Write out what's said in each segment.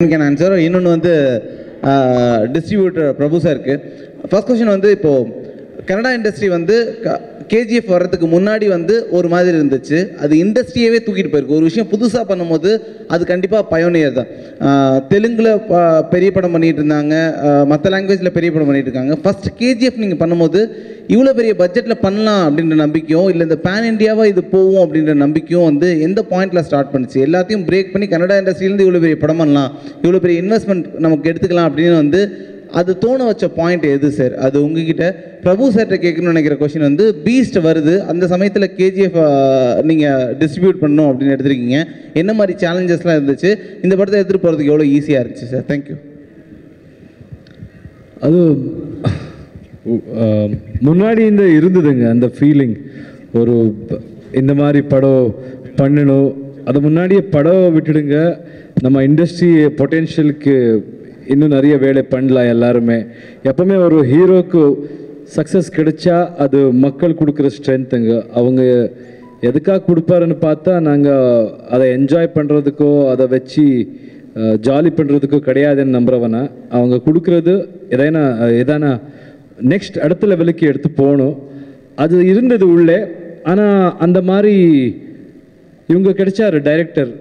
can answer. இன்னொன்று வந்து distributor பிரபு சாருக்கு. ஃபர்ஸ்ட் கொஸ்டின் வந்து இப்போது கன்னடா இண்டஸ்ட்ரி வந்து கேஜிஎஃப் வர்றதுக்கு முன்னாடி வந்து ஒரு மாதிரி இருந்துச்சு. அது இண்டஸ்ட்ரியவே தூக்கிட்டு போயிருக்கு. ஒரு விஷயம் புதுசாக பண்ணும்போது அது கண்டிப்பாக பயோனியர் தான். தெலுங்கில் பெரிய படம் பண்ணிகிட்டு இருந்தாங்க, மற்ற லாங்குவேஜில் பெரிய படம் பண்ணிகிட்டு இருக்காங்க. ஃபஸ்ட் கேஜிஎஃப் நீங்கள் பண்ணும்போது இவ்வளோ பெரிய பட்ஜெட்டில் பண்ணலாம் அப்படின்ற நம்பிக்கையும் இல்லை இந்த பேன் இண்டியாவாக இது போகும் அப்படின்ற நம்பிக்கையும் வந்து எந்த பாயிண்டில் ஸ்டார்ட் பண்ணிச்சு? எல்லாத்தையும் பிரேக் பண்ணி கன்னடா இண்டஸ்ட்ரியிலேருந்து இவ்வளோ பெரிய படம் பண்ணலாம், இவ்வளோ பெரிய இன்வெஸ்ட்மெண்ட் நமக்கு எடுத்துக்கலாம் அப்படின்னு வந்து அது தோண வச்ச பாயிண்ட் எது சார்? அது உங்ககிட்ட பிரபு சார்கிட்ட கேட்கணும்னு நினைக்கிற கொஸ்டின் வந்து பீஸ்ட் வருது, அந்த சமயத்தில் கேஜிஎஃப் நீங்கள் டிஸ்ட்ரிபியூட் பண்ணணும் அப்படின்னு எடுத்துருக்கீங்க. என்ன மாதிரி சேலஞ்சஸ்லாம் இருந்துச்சு? இந்த படத்தை எடுத்துகிட்டு போகிறதுக்கு எவ்வளோ ஈஸியாக இருந்துச்சு சார்? தேங்க்யூ. அது முன்னாடி இந்த இருந்ததுங்க அந்த ஃபீலிங், ஒரு இந்த மாதிரி படம் பண்ணணும். அது முன்னாடியே படம் விட்டுடுங்க, நம்ம இண்டஸ்ட்ரி பொட்டென்ஷியலுக்கு இன்னும் நிறைய வேலை பண்ணலாம் எல்லாருமே. எப்போவுமே ஒரு ஹீரோக்கு சக்ஸஸ் கிடைச்சா அது மக்கள் கொடுக்குற ஸ்ட்ரென்த்துங்க. அவங்க எதுக்காக கொடுப்பாருன்னு பார்த்தா நாங்கள் அதை என்ஜாய் பண்ணுறதுக்கோ அதை வச்சு ஜாலி பண்ணுறதுக்கோ கிடையாதுன்னு நம்புறவனா. அவங்க கொடுக்குறது எதானா நெக்ஸ்ட் அடுத்த லெவலுக்கு எடுத்து போகணும். அது இருந்தது உள்ளே. ஆனால் அந்த மாதிரி இவங்க கிடைச்சாரு டைரக்டர்.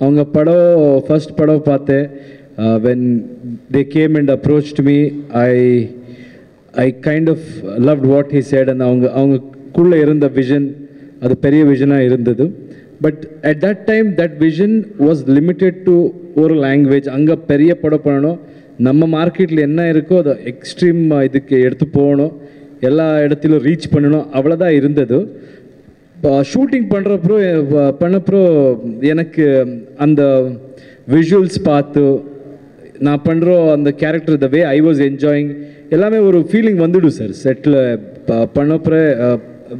அவங்க படம் ஃபர்ஸ்ட் படம் பார்த்தேன். When they came and approached me, I kind of loved what he said. And அவங்களுக்குள்ளே இருந்த விஷன் அது பெரிய விஷனாக இருந்தது. But at that time that vision was limited to ஒரு லாங்குவேஜ். அங்கே பெரிய படம் பண்ணணும், நம்ம மார்க்கெட்டில் என்ன இருக்கோ அதை எக்ஸ்ட்ரீம் இதுக்கு எடுத்து போகணும், எல்லா இடத்திலும் ரீச் பண்ணணும், அவ்வளோதான் இருந்தது. ஷூட்டிங் பண்ணப்போ எனக்கு அந்த விஷுவல்ஸ் பார்த்து நான் பண்ணுற அந்த character the way I was enjoying எல்லாமே ஒரு ஃபீலிங் வந்துடும் சார். செட்டில் பண்ணப்போ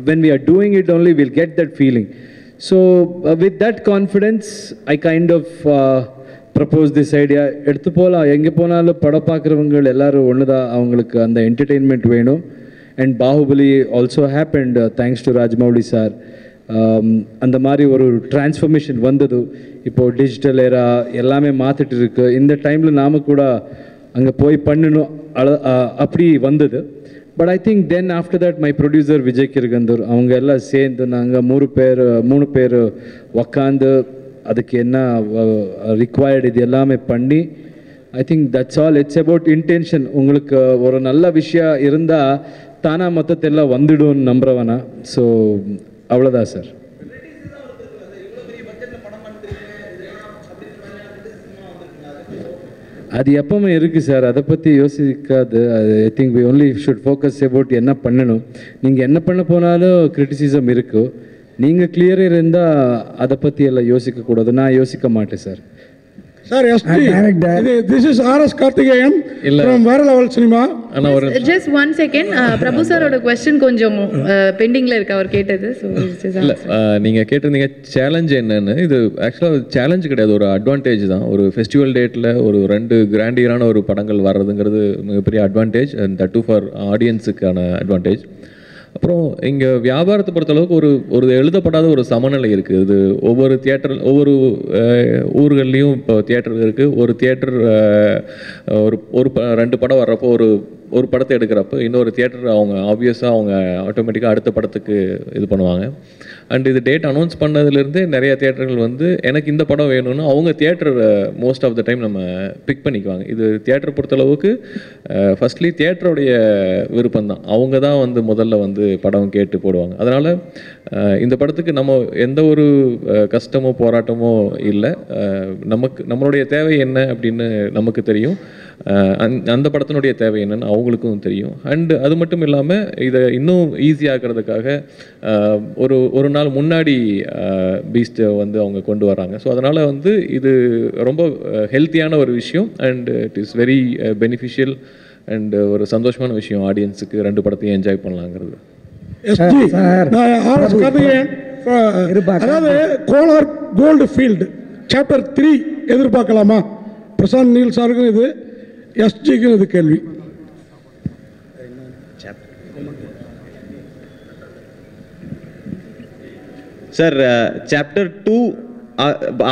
when we are doing it only we'll get that feeling. So with that confidence I kind of propose this idea. எடுத்து போகலாம், எங்கே போனாலும் படம் பார்க்குறவங்க எல்லோரும் ஒன்று தான், அவங்களுக்கு அந்த என்டர்டெயின்மெண்ட் வேணும். And Baahubali also happened thanks to Rajamouli sir. அந்த மாதிரி ஒரு டிரான்ஸ்ஃபர்மேஷன் வந்தது. இப்போது டிஜிட்டல் ஏரா எல்லாமே மாற்றிட்டு இருக்கு. இந்த டைமில் நாம் கூட அங்கே போய் பண்ணணும் அப்படி வந்தது. But I think then after that my producer Vijay Kiragandur அவங்க எல்லாம் சேர்ந்து நாங்கள் மூணு பேர் உக்காந்து அதுக்கு என்ன ரிக்வயர்டு இது எல்லாமே பண்ணி I think that's all. It's about intention. உங்களுக்கு ஒரு நல்ல விஷயம் இருந்தால் தானாக மொத்தத்தெல்லாம் வந்துடும்னு நம்புறவனா. ஸோ அவ்வளோதான் சார். அது எப்பவுமே இருக்குது சார், அதை பற்றி யோசிக்காது. அது I think we only should focus about என்ன பண்ணணும். நீங்கள் என்ன பண்ண போனாலும் கிரிட்டிசிசம் இருக்கும். நீங்கள் கிளியராக இருந்தால் அதை பற்றி எல்லாம் யோசிக்கக்கூடாது. நான் யோசிக்க மாட்டேன் sir. Sir, yes, this is R.S. Karthikeyan from FullOnCinema. Just 1 second. Prabhu sir oda question konjam pending la irukku அவர் கேட்டது. So இல்ல நீங்க கேட்டிருந்தீங்க சேலஞ்ச் என்னன்னு. இது ஆக்சுவலாக சேலஞ்ச் கிடையாது, ஒரு அட்வான்டேஜ் தான். ஒரு ஃபெஸ்டிவல் டேட்டில் ஒரு 2 கிராண்டியரான ஒரு படங்கள் வர்றதுங்கிறது மிகப்பெரிய advantage. And that too for ஆடியன்ஸுக்கான அட்வான்டேஜ். அப்புறம் இங்கே வியாபாரத்தை பொறுத்தளவுக்கு ஒரு எழுதப்படாத ஒரு சமநிலை இருக்குது. இது ஒவ்வொரு ஒவ்வொரு ஊர்கள்லேயும் இப்போ தியேட்டர் இருக்குது. ஒரு தியேட்டர் ஒரு 2 படம் வர்றப்போ ஒரு படத்தை எடுக்கிறப்போ இன்னொரு தியேட்டர் அவங்க ஆப்வியஸாக அவங்க ஆட்டோமேட்டிக்காக அடுத்த படத்துக்கு இது பண்ணுவாங்க. அண்ட் இது டேட் அனௌன்ஸ் பண்ணதுலேருந்தே நிறைய தியேட்டர்கள் வந்து எனக்கு இந்த படம் வேணும்னு அவங்க theatre most of the time நம்ம பிக் பண்ணிக்குவாங்க. இது தியேட்டர் பொறுத்தளவுக்கு ஃபஸ்ட்லி தியேட்டருடைய விருப்பம் தான். அவங்க தான் வந்து முதல்ல வந்து படம் கேட்டு போடுவாங்க. அதனால் இந்த படத்துக்கு நம்ம எந்த ஒரு கஷ்டமோ போராட்டமோ இல்லை. நம்மளுடைய தேவை என்ன அப்படின்னு நமக்கு தெரியும், அந்த படத்தினுடைய தேவை என்னன்னு அவங்களுக்கும் தெரியும். அண்டு அது மட்டும் இல்லாமல் இதை இன்னும் ஈஸியாகிறதுக்காக ஒரு நாள் முன்னாடி பீஸ்ட்டை வந்து அவங்க கொண்டு வராங்க. ஸோ அதனால் வந்து இது ரொம்ப ஹெல்த்தியான ஒரு விஷயம். And it is very beneficial and ஒரு சந்தோஷமான விஷயம் ஆடியன்ஸுக்கு 2 படத்தையும் என்ஜாய் பண்ணலாங்கிறது. அதாவது கோலார் கோல்டு ஃபீல்டு சாப்டர் 3 எதிர்பார்க்கலாமா? பிரசாந்த் நீல் சாருக்கும் இது, எஸ்ஜிக்கும் இது கேள்வி. Sir, chapter 2,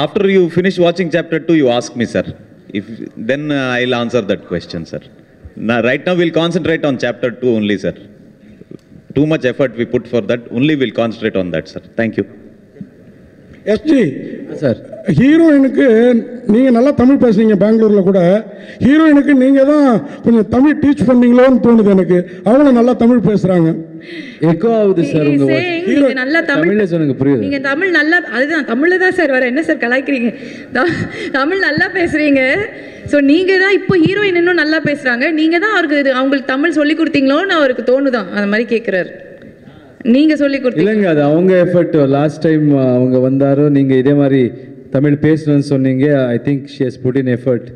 after you finish watching chapter 2 you ask me, sir. If then I'll answer that question, sir. Now, right now we'll concentrate on chapter 2 only, sir. Too much effort we put for that. Only we'll concentrate on that, sir. Thank you. SG sir, ஹீரோயினுக்கு நீங்கள் நல்லா தமிழ் பேசுனீங்க பெங்களூரில் கூட. ஹீரோயினுக்கு நீங்கள் தான் கொஞ்சம் தமிழ் டீச் பண்ணீங்களோன்னு தோணுது எனக்கு. அவங்களும் நல்லா தமிழ் பேசுகிறாங்க. எக்கோ ஆகுது சார் உங்க voice. நீங்க நல்லா தமிழ்ல சொல்லுங்க, புரியுது. நீங்க தமிழ் நல்லா, அதுதான் தமிழ்ல தான் சார் வர. என்ன சார் கலாய்க்கிறீங்க? தமிழ் நல்லா பேசுறீங்க. ஸோ நீங்க தான் இப்போ ஹீரோயின் இன்னும் நல்லா பேசுறாங்க. நீங்க தான் அவங்களுக்கு தமிழ் சொல்லி கொடுத்தீங்களோன்னு அவருக்கு தோணுதான். அந்த மாதிரி கேட்குறாரு. நீங்க சொல்லி கொடுத்தீங்க இல்லைங்க, அது அவங்க எஃபர்ட். லாஸ்ட் டைம் அவங்க வந்தாரோ நீங்க இதே மாதிரி தமிழ் பேசணும்னு சொன்னீங்க. I think she has put in effort.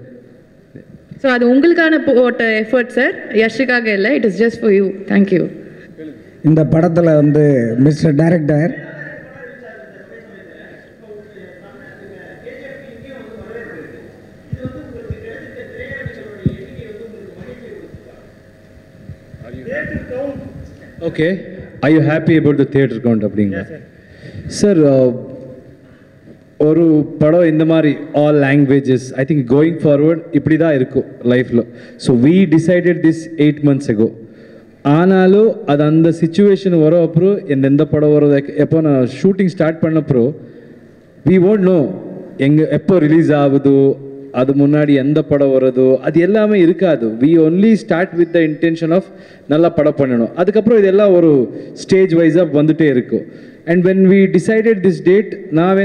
So அது உங்களுக்கான போட்ட எஃபர்ட் சார், யஷுக்காக இல்லை. It is just for you. Thank you. இந்த படத்தில் வந்து mister director okay, I you happy about the theatre count அப்படிங்களா சார்? ஒரு படம் இந்த மாதிரி all languages, I think going forward இப்படி தான் இருக்கும் லைஃப்பில். So we decided this 8 months ago. ஆனாலும் அது அந்த சுச்சுவேஷன் வர அப்புறம் எந்த படம் வரும், எப்போ நான் ஷூட்டிங் ஸ்டார்ட் பண்ணப்பறம் வி won't know எப்போ ரிலீஸ் ஆகுதோ, அது முன்னாடி எந்த படம் வருதோ, அது எல்லாமே இருக்காது. We only start with the intention of நல்லா படம் பண்ணணும். அதுக்கப்புறம் இதெல்லாம் ஒரு ஸ்டேஜ் வைஸாக வந்துட்டே இருக்கும். And when we decided this date, நாம்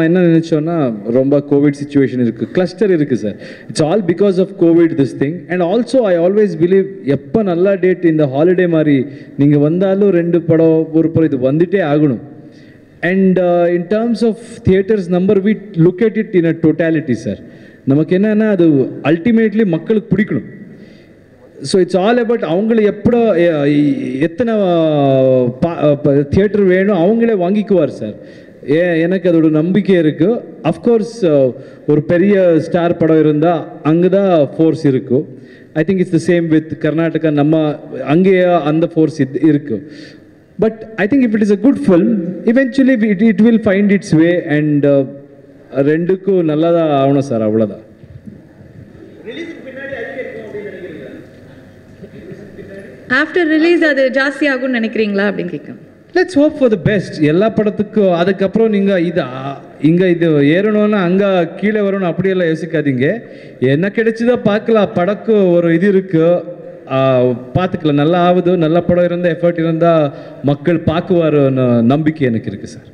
என்ன நினச்சோன்னா, ரொம்ப கோவிட் சுச்சுவேஷன் இருக்குது, கிளஸ்டர் இருக்குது sir. It's all because of covid this thing. And also I always believe எப்போ நல்ல டேட் இந்த ஹாலிடே மாதிரி நீங்கள் வந்தாலும் 2 படம் ஒரு படம் இது வந்துட்டே ஆகணும். And in terms of theatres number, we look at it in a totality sir. நமக்கு என்னன்னா, அது அல்டிமேட்லி மக்களுக்கு பிடிக்கணும். ஸோ இட்ஸ் ஆல் அபவுட் அவங்கள எப்போ எத்தனை தியேட்டர் வேணும் அவங்களே வாங்கிக்குவார் சார். எனக்கு அதோட நம்பிக்கை இருக்குது. அஃப்கோர்ஸ் ஒரு பெரிய ஸ்டார் படம் இருந்தால் அங்கே தான் ஃபோர்ஸ் இருக்கும். ஐ think it's the same with Karnataka. நம்ம அங்கேயே அந்த ஃபோர்ஸ் இருக்குது. But I think if it is a good film, eventually it will find it's way. And ரெண்டுக்கும் நல்லதாக ஆகணும் சார், அவ்வளோதான். ஆஃப்டர் ரிலீஸ் அது ஜாஸ்தி ஆகும்னு நினைக்கிறீங்களா அப்படின்னு கேட்கும். Let's hope for the best. எல்லா படத்துக்கும் அதுக்கப்புறம் நீங்கள் இங்கே இது ஏறணும்னா அங்கே கீழே வரணும் அப்படியெல்லாம் யோசிக்காதீங்க. என்ன கிடைச்சதோ பார்க்கலாம். படக்கு ஒரு இது இருக்குது, பார்த்துக்கலாம். நல்லா ஆகுது, நல்ல படம் இருந்தால், எஃபர்ட் இருந்தால் மக்கள் பார்க்குவாருன்னு நம்பிக்கை எனக்கு இருக்குது சார்.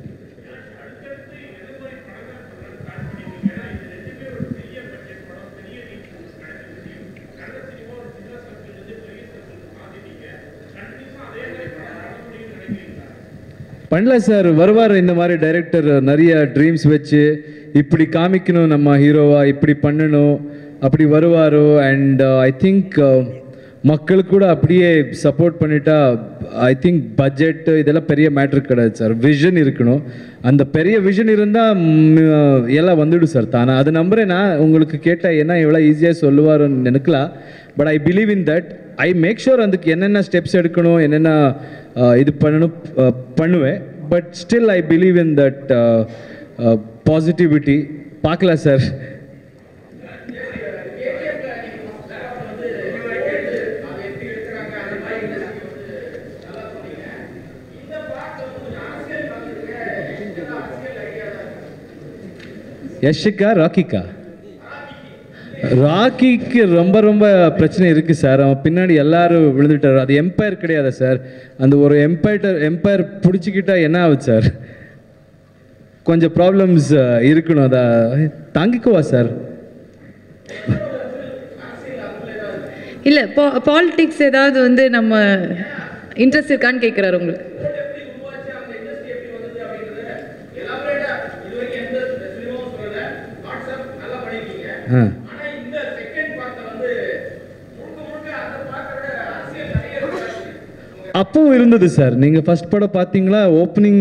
பண்ணலாம் சார், வருவார் இந்த மாதிரி டைரக்டர். நிறைய ட்ரீம்ஸ் வச்சு இப்படி காமிக்கணும் நம்ம ஹீரோவா, இப்படி பண்ணணும், அப்படி வருவார். அண்ட் ஐ திங்க் மக்களுக்கு கூட அப்படியே சப்போர்ட் பண்ணிட்டா, ஐ திங்க் பட்ஜெட் இதெல்லாம் பெரிய மேட்ரு கிடையாது சார். விஷன் இருக்கணும். அந்த பெரிய விஷன் இருந்தால் எல்லாம் வந்துடும் சார் தானே. அது நம்புறேன். நான் உங்களுக்கு கேட்டால் என்ன எவ்வளோ ஈஸியாக சொல்லுவாருன்னு நினைக்கலாம். But I believe in that. I make sure அதுக்கு என்னென்ன ஸ்டெப்ஸ் எடுக்கணும், என்னென்ன இது பண்ணணும் பண்ணுவேன். But still I believe in that positivity. பார்க்கலாம் சார். யஷுக்கா ராக்கிக்கா? ராக்கிக்கு ரொம்ப ரொம்ப பிரச்சனை இருக்குது சார். அவன் பின்னாடி எல்லாரும் விழுந்துட்டார். அது எம்பையர் கிடையாது சார். அந்த ஒரு எம்பையர் பிடிச்சிக்கிட்டா என்ன ஆகுது சார்? கொஞ்சம் ப்ராப்ளம்ஸ் இருக்கணும். அதை தாங்கிக்குவா சார்? இல்லை, பாலிடிக்ஸ் ஏதாவது வந்து நம்ம இன்ட்ரெஸ்ட் இருக்கான்னு கேட்குறாரு உங்களுக்கு. அப்பவும் இருந்தது சார். நீங்கள் ஃபர்ஸ்ட் படம் பார்த்தீங்களா? ஓப்பனிங்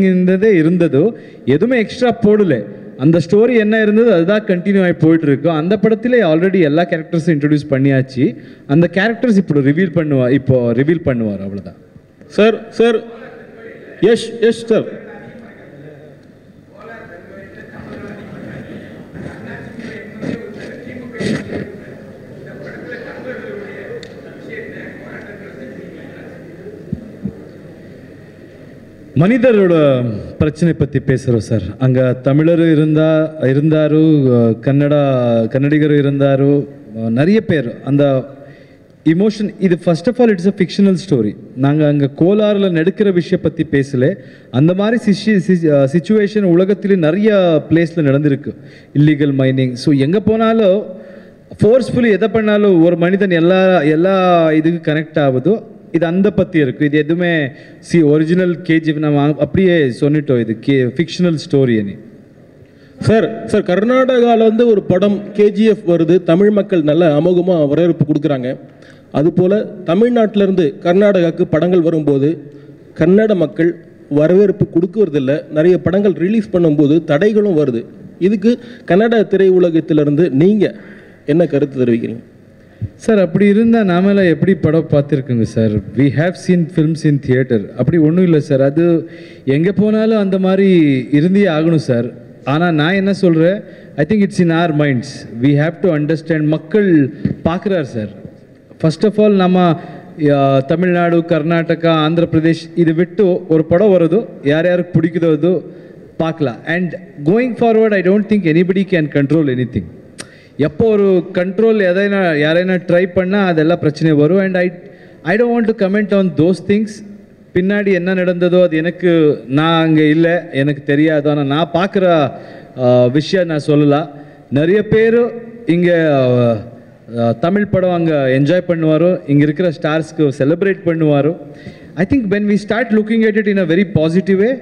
இருந்ததோ எதுவுமே எக்ஸ்ட்ரா போடல. அந்த ஸ்டோரி என்ன இருந்தது அதுதான் கண்டினியூ ஆகி போயிட்டு இருக்கும். அந்த படத்திலே ஆல்ரெடி எல்லா கேரக்டர்ஸும் இன்ட்ரடியூஸ் பண்ணியாச்சு. அந்த கேரக்டர்ஸ் இப்போ ரிவீல் பண்ணுவார் அவ்வளோதான் sir. Sir yes yes sir. மனிதரோட பிரச்சனை பற்றி பேசுகிறோம் சார். அங்கே தமிழர் இருந்தாரு, கன்னடிகர் இருந்தாரு, நிறைய பேர். அந்த இமோஷன் இது first of all it's a fictional story. நாங்கள் அங்கே கோலாரில் நடக்கிற விஷயம் பற்றி பேசல. அந்த மாதிரி சிச்சுவேஷன் உலகத்திலே நிறைய பிளேஸில் நடந்திருக்கு. Illegal mining. ஸோ எங்கே போனாலும் ஃபோர்ஸ்ஃபுல்லி எதை பண்ணாலும் ஒரு மனிதன் எல்லா இதுக்கு கனெக்ட் ஆகுதோ இது அந்த பற்றி இருக்குது. இது எதுவுமே ஒரிஜினல் கேஜிஎஃப் நம்ம அப்படியே சொன்னிட்டோம். இது ஃபிக்ஷனல் ஸ்டோரி அனி. சார் கர்நாடகாவில் ஒரு படம் கேஜிஎஃப் வருது, தமிழ் மக்கள் நல்ல அமோகமாக வரவேற்பு கொடுக்குறாங்க. அதுபோல் தமிழ்நாட்டிலேருந்து கர்நாடகாவுக்கு படங்கள் வரும்போது கன்னட மக்கள் வரவேற்பு கொடுக்கறதில்ல. நிறைய படங்கள் ரிலீஸ் பண்ணும்போது தடைகளும் வருது. இதுக்கு கன்னட திரையுலகத்திலிருந்து நீங்கள் என்ன கருத்து தெரிவிக்கிறீங்க சார்? அப்படி இருந்தால் நாமெல்லாம் எப்படி படம் பார்த்துருக்குங்க sir? We have seen films in theatre. அப்படி ஒன்றும் இல்லை சார். அது எங்கே போனாலும் அந்த மாதிரி இருந்தே ஆகணும் சார். ஆனால் நான் என்ன சொல்கிறேன், I think it's in our minds. We have to understand. மக்கள் பார்க்குறாரு சார். ஃபர்ஸ்ட் ஆஃப் ஆல் நம்ம தமிழ்நாடு, கர்நாடகா, ஆந்திர பிரதேஷ் இது விட்டு ஒரு படம் வருதோ யாருக்கு பிடிக்குதோ அது பார்க்கலாம். And going forward I don't think anybody can control any thing. எப்போ ஒரு கண்ட்ரோல் யாரைனா ட்ரை பண்ணால் அதெல்லாம் பிரச்சனை வரும். And I don't want to comment on those things. பின்னாடி என்ன நடந்ததோ அது நான் அங்கே இல்லை, எனக்கு தெரியாது. ஆனால் நான் பார்க்குற விஷயம் நான் சொல்லலாம். நிறைய பேர் இங்கே தமிழ் படம் அங்கே என்ஜாய் பண்ணுவாரோ, இங்கே இருக்கிற ஸ்டார்ஸ்க்கு செலிப்ரேட் பண்ணுவாரோ. I think when we start looking at it in a very positive way,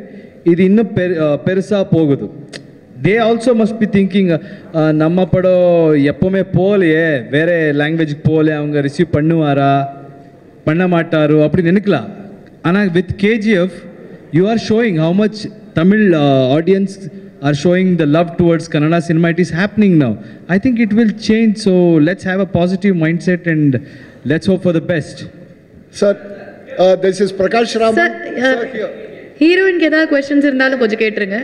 இது இன்னும் பெருசாக போகுது. they also must be thinking நம்ம படம் எப்போவுமே போகலையே, வேறு லாங்குவேஜுக்கு போகலையே, அவங்க ரிசீவ் பண்ணுவாரா பண்ண மாட்டாரோ அப்படி நினைக்கலாம். ஆனால் with KGF you are showing how much Tamil audience are showing the love towards Kannada cinema. It is happening now. I think it will change. So let's have a positive mindset and let's hope for the best. Sir, this is Prakash Raman. Sir, heroine ke edha questions irundhalum konja ketrunga.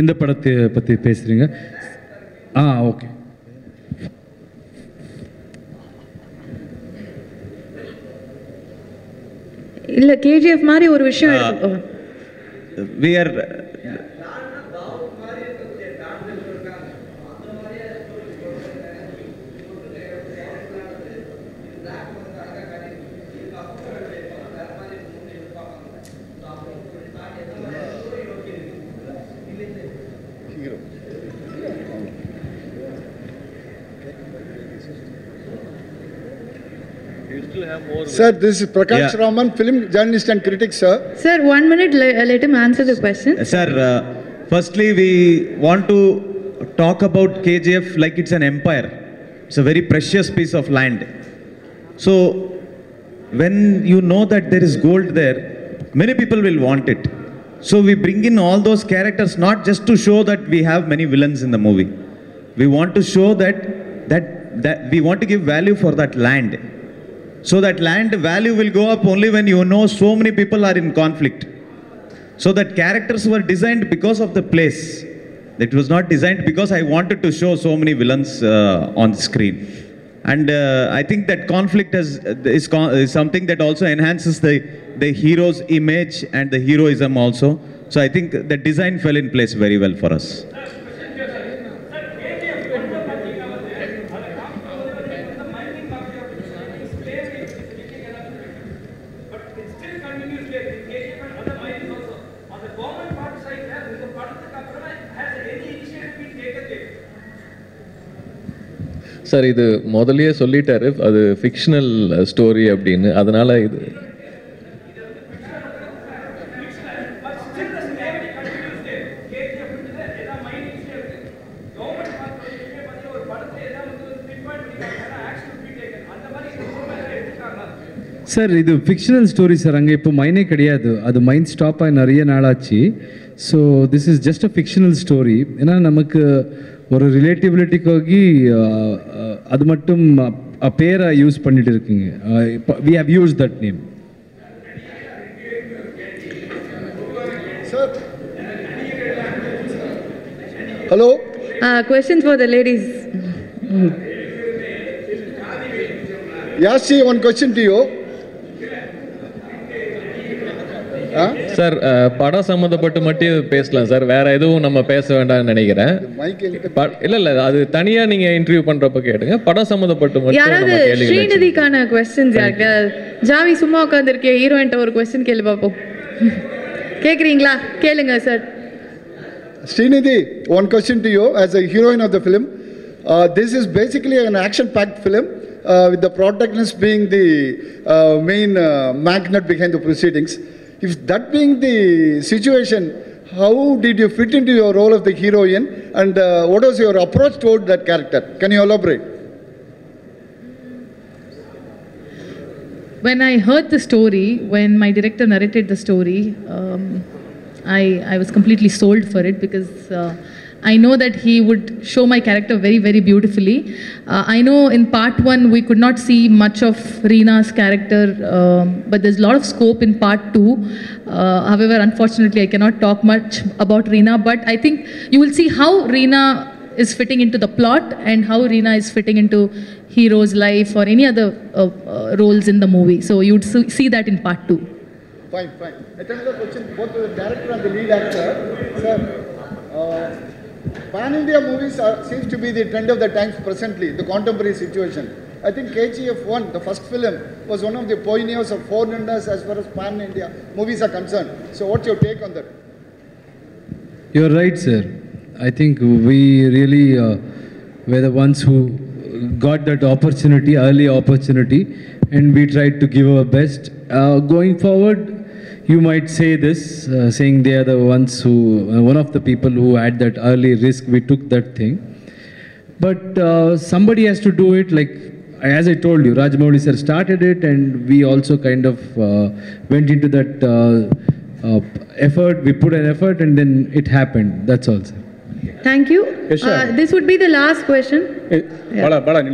இந்த படத்தை பற்றி பேசுகிறீங்க? Okay. இல்லை KGF மாதிரி ஒரு விஷயம் we are Sir, this is Prakash Raman, film journalist and critic, sir. Sir, 1 minute, let him answer the question. Sir, firstly, we want to talk about KGF like it's an empire. It's a very precious piece of land. So, when you know that there is gold there, many people will want it. So, we bring in all those characters not just to show that we have many villains in the movie. We want to show that we want to give value for that land. So that land value will go up only when you know so many people are in conflict. So that characters were designed because of the place. It was not designed because I wanted to show so many villains on the screen. And I think that conflict is something that also enhances the hero's image and the heroism also. So I think the design fell in place very well for us. Sir இது முதல்லயே சொல்லிட்டாரு அது fictional story அப்படின்னு. அதனால இது sir இது fictional story sir. அங்கே இப்போ மைனே கிடையாது, அது மைண்ட் ஸ்டாப் ஆகி நிறைய நாளாச்சு. So this is just a fictional story. ஏன்னா நமக்கு ஒரு ரிலேட்டிவிலிட்டிக்காகி அது மட்டும் பேரை யூஸ் பண்ணிட்டு இருக்கீங்க. We have use that name. Sir, Hello? Questions for the ladies. Yash, one question to you. Sir படம் சம்மந்தப்பட்டு மட்டும் பேசலாம் சார், வேற எதுவும் நம்ம பேச வேண்டாம்னு நினைக்கிறேன். இல்ல அது தனியா நீங்க இன்டர்வியூ பண்றப்ப கேளுங்க. படம் சம்மந்தப்பட்டு மட்டும் யாராவது ஸ்ரீநிதிக்கான क्वेश्चंस யாருக்கு? ஜாவி சும்மா உட்கார்ந்திருக்கே, ஹீரோயின்ட்ட ஒரு क्वेश्चन கேளு பாப்போம். கேக்குறீங்களா? கேளுங்க sir. Srinidhi, one question to you as a heroine of the film. This is basically an action-packed film with the protagonist being the main magnet behind the proceedings. If that being the situation, how did you fit into your role of the heroine and what was your approach toward that character? Can you elaborate? When I heard the story, when my director narrated the story, I was completely sold for it because I know that he would show my character very, very beautifully. I know in part 1 we could not see much of Reena's character, but there's a lot of scope in part 2. However, unfortunately, I cannot talk much about Reena, but I think you will see how Reena is fitting into the plot and how Reena is fitting into hero's life or any other roles in the movie. So you would see that in part 2. Fine. Another question, both the director and the lead actor. Sir, pan-India movies seems to be the trend of the times presently, the contemporary situation. I think KGF 1, the first film, was one of the pioneers of foreigners as far as pan-India movies are concerned. So what's your take on that? You're right, sir. I think we really were the ones who got that opportunity, early opportunity, and we tried to give our best. Going forward, you might say this, saying they are the ones who, one of the people who had that early risk, we took that thing. But somebody has to do it, like, as I told you, Rajamouli sir started it and we also kind of went into that effort, we put an effort and then it happened, that's all, sir. Thank you. Yes, sir. This would be the last question. Bala,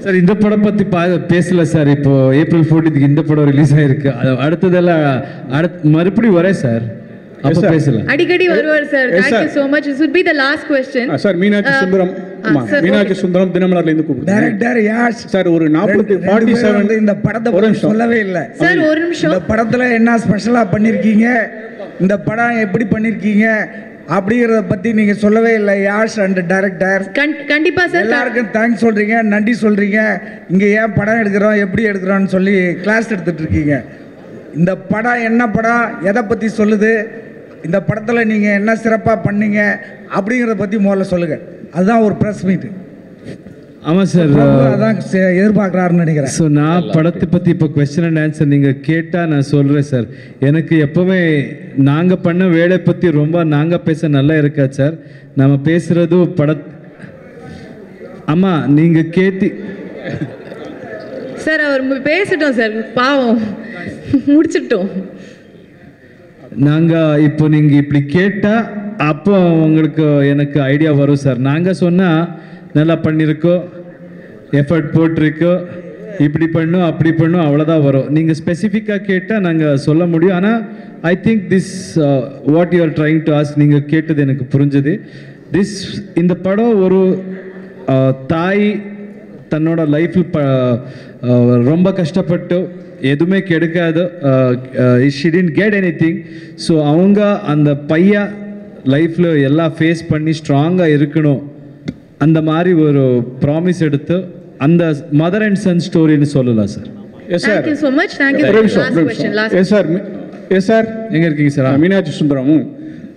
sir இந்த படம் பற்றி பேசல sir. இப்போ April 14th இந்த படம் release ஆயிருக்கு. அடுத்ததெல்லாம் மறுபடியும் வரேன் சார், அப்போ பேசலாம். அடிக்கடி வருவார் sir. Thank you so much. This would be the last question. சார் மீனாட்சி சுந்தரம் தினமலர்ல இருந்து கூப்பிடுறேன். டைரக்டர் யாஷ் சார் ஒரு 47 இந்த படத்தை பத்தி சொல்லவே இல்லை சார். ஒரு நிமிஷம். இந்த படத்துல என்ன ஸ்பெஷலா பண்ணிருக்கீங்க, இந்த படம் எப்படி பண்ணிருக்கீங்க அப்படிங்கறத பத்தி நீங்க சொல்லவே இல்லை யாஷ் அண்ட் டைரக்டர். கண்டிப்பா சார். எல்லாருக்கும் தேங்க்ஸ் சொல்றீங்க, நன்றி சொல்றீங்க. இங்க ஏன் படம் எடுக்கிறோம், எப்படி எடுக்கிறோம்னு சொல்லி கிளாஸ் எடுத்துட்டு இருக்கீங்க. இந்த படம் என்ன படம், எதை பத்தி சொல்லுது, இந்த படத்துல நீங்க என்ன சிறப்பா பண்ணீங்க அப்படிங்கறத பத்தி முதல்ல சொல்லுங்க. அதுதான் ஒரு பிரஸ் மீட். ஆமாம் சார், அதான் எதிர்பார்க்குறாருன்னு நினைக்கிறேன். ஸோ நான் படத்தை பற்றி இப்போ கொஸ்டின் அண்ட் ஆன்சர் நீங்கள் கேட்டால் நான் சொல்கிறேன் சார். எனக்கு எப்போவுமே நாங்கள் பண்ண வேலை பற்றி ரொம்ப நாங்கள் பேச நல்லா இருக்காது சார். நம்ம பேசுகிறதும் ஆமாம் நீங்கள் கேட்டி சார் அவர் பேசிட்டோம் சார், பாவம் முடிச்சிட்டோம். நாங்கள் இப்போ நீங்கள் இப்படி கேட்டால் அப்போ உங்களுக்கு எனக்கு ஐடியா வரும் சார். நாங்கள் சொன்னால் நல்லா பண்ணியிருக்கோம், எஃபர்ட் போட்டிருக்கோ, இப்படி பண்ணும் அப்படி பண்ணும், அவ்வளோதான் வரும். நீங்கள் ஸ்பெசிஃபிக்காக கேட்டால் நாங்கள் சொல்ல முடியும். ஆனால் I think this what you are trying to ask, நீங்கள் கேட்டது எனக்கு புரிஞ்சுது. இந்த படம் ஒரு தாய் தன்னோட லைஃப்பில் ரொம்ப கஷ்டப்பட்டு எதுவுமே கிடைக்காது, she didn't get anything. So அவங்க அந்த பையன் லைஃப்பில் எல்லாம் ஃபேஸ் பண்ணி ஸ்ட்ராங்காக இருக்கணும், அந்த மாதிரி ஒரு ப்ராமிஸ் எடுத்து அந்த மதர் அண்ட் சன் ஸ்டோரின்னு சொல்லலாம் sir. Yes sir. Thank you so much. Thank you for the last question. Yes sir. எங்கே இருக்கீங்க சார்? மீனாட்சி சுந்தரமும்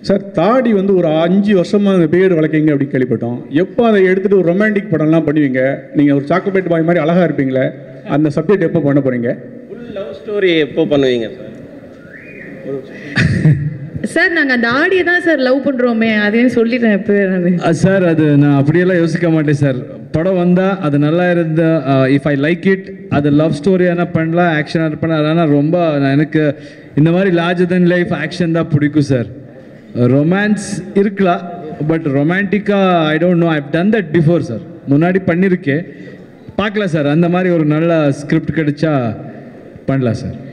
சார். தாடி வந்து ஒரு 5 வருஷமாக அந்த பேர் வளர்க்கீங்க அப்படின்னு கேள்விப்பட்டோம். எப்போ அதை எடுத்துகிட்டு ஒரு ரொமான்டிக் படம்லாம் பண்ணுவீங்க? நீங்கள் ஒரு சாக்லேட் பாய் மாதிரி அழகாக இருப்பீங்களே, அந்த சப்ஜெக்ட் எப்போ பண்ண போகிறீங்க? ஃபுல் லவ் ஸ்டோரி எப்போ பண்ணுவீங்க சார்? சார் நாங்கள் அந்த ஆடியை தான் சார் லவ் பண்ணுறோமே, அதையும் சொல்லிட்டேன் இப்போ நான் சார். அது நான் அப்படியெல்லாம் யோசிக்க மாட்டேன் சார். படம் வந்தால் அது நல்லா இருந்தா, இஃப் ஐ லைக் இட், அது லவ் ஸ்டோரியான பண்ணலாம், ஆக்ஷனாக பண்ணலாம். ஆனால் ரொம்ப எனக்கு இந்த மாதிரி லார்ஜர் தென் லைஃப் ஆக்ஷன் தான் பிடிக்கும் சார். ரொமான்ஸ் இருக்கலாம், பட் ரொமான்டிக்காக I don't know, I've done that before sir. முன்னாடி பண்ணியிருக்கேன், பார்க்கலாம் சார். அந்த மாதிரி ஒரு நல்ல ஸ்கிரிப்ட் கிடைச்சா பண்ணலாம் சார்.